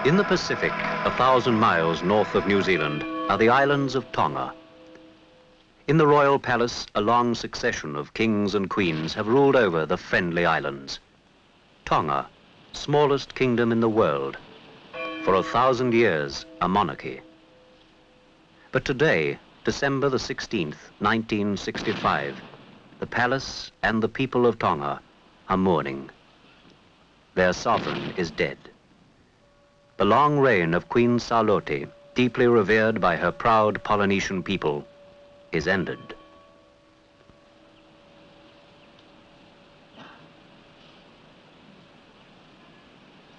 In the Pacific, 1,000 miles north of New Zealand, are the islands of Tonga. In the royal palace, a long succession of kings and queens have ruled over the friendly islands. Tonga, smallest kingdom in the world, for 1,000 years a monarchy. But today, December the 16th, 1965, the palace and the people of Tonga are mourning. Their sovereign is dead. The long reign of Queen Salote, deeply revered by her proud Polynesian people, is ended.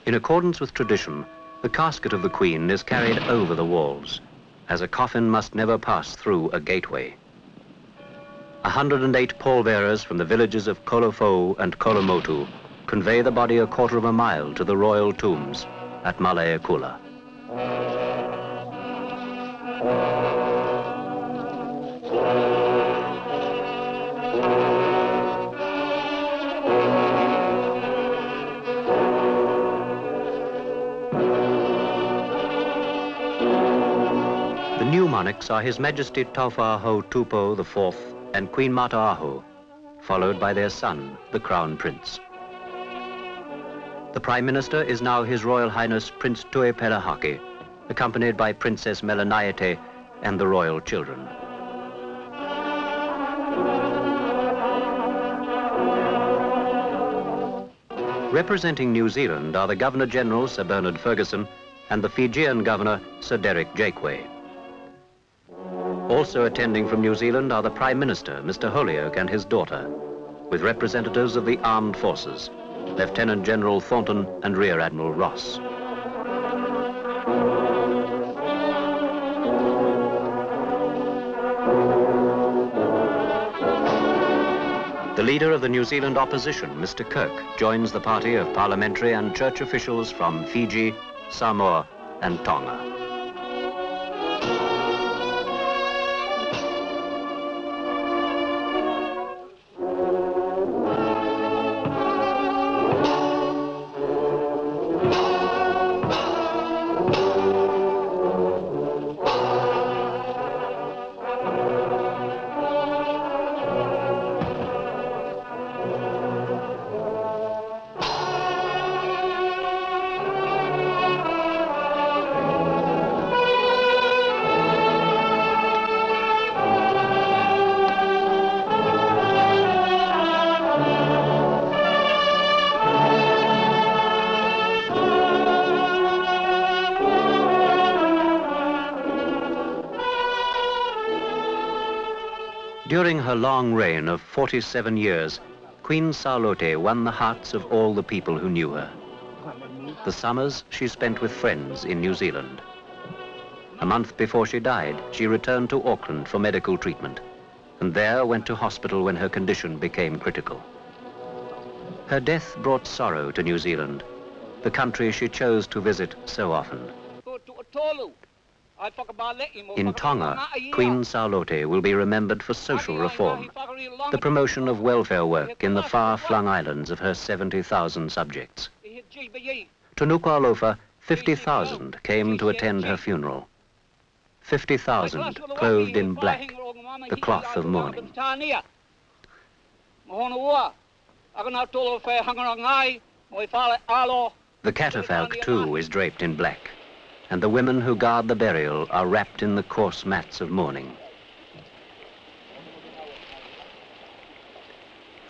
In accordance with tradition, the casket of the Queen is carried over the walls, as a coffin must never pass through a gateway. 108 pallbearers from the villages of Kolofo and Kolomotu convey the body a quarter of a mile to the royal tombs at Malaekula. The new monarchs are His Majesty Taufa'aho Tupou IV and Queen Mata'aho, followed by their son, the Crown Prince. The Prime Minister is now His Royal Highness Prince Tu'epelahake, accompanied by Princess Melaniete and the royal children. Representing New Zealand are the Governor-General, Sir Bernard Ferguson, and the Fijian Governor, Sir Derek Jakwe. Also attending from New Zealand are the Prime Minister, Mr. Holyoake, and his daughter, with representatives of the armed forces, Lieutenant General Thornton and Rear Admiral Ross. The leader of the New Zealand opposition, Mr. Kirk, joins the party of parliamentary and church officials from Fiji, Samoa, and Tonga. During her long reign of 47 years, Queen Salote won the hearts of all the people who knew her. The summers she spent with friends in New Zealand. A month before she died, she returned to Auckland for medical treatment, and there went to hospital when her condition became critical. Her death brought sorrow to New Zealand, the country she chose to visit so often. In Tonga, Queen Salote will be remembered for social reform, the promotion of welfare work in the far-flung islands of her 70,000 subjects. To Nuku'alofa, 50,000 came to attend her funeral. 50,000 clothed in black, the cloth of mourning. The catafalque, too, is draped in black, and the women who guard the burial are wrapped in the coarse mats of mourning.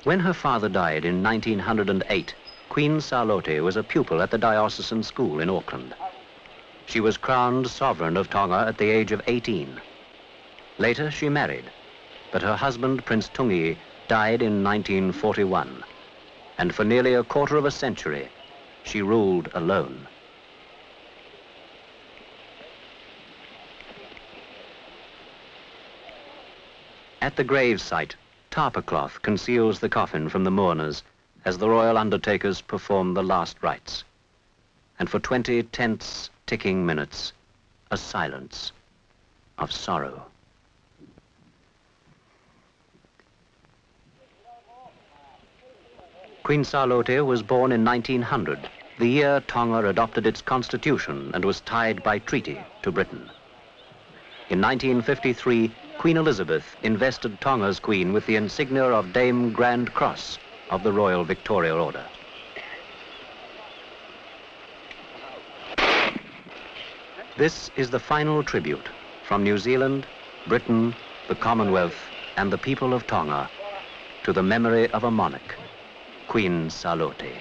When her father died in 1908, Queen Salote was a pupil at the diocesan school in Auckland. She was crowned sovereign of Tonga at the age of 18. Later, she married, but her husband, Prince Tungi, died in 1941, and for nearly a quarter of a century, she ruled alone. At the grave site, tarpa cloth conceals the coffin from the mourners as the royal undertakers perform the last rites. And for 20 tense, ticking minutes, a silence of sorrow. Queen Salote was born in 1900, the year Tonga adopted its constitution and was tied by treaty to Britain. In 1953, Queen Elizabeth invested Tonga's queen with the insignia of Dame Grand Cross of the Royal Victoria Order. This is the final tribute from New Zealand, Britain, the Commonwealth, and the people of Tonga to the memory of a monarch, Queen Salote.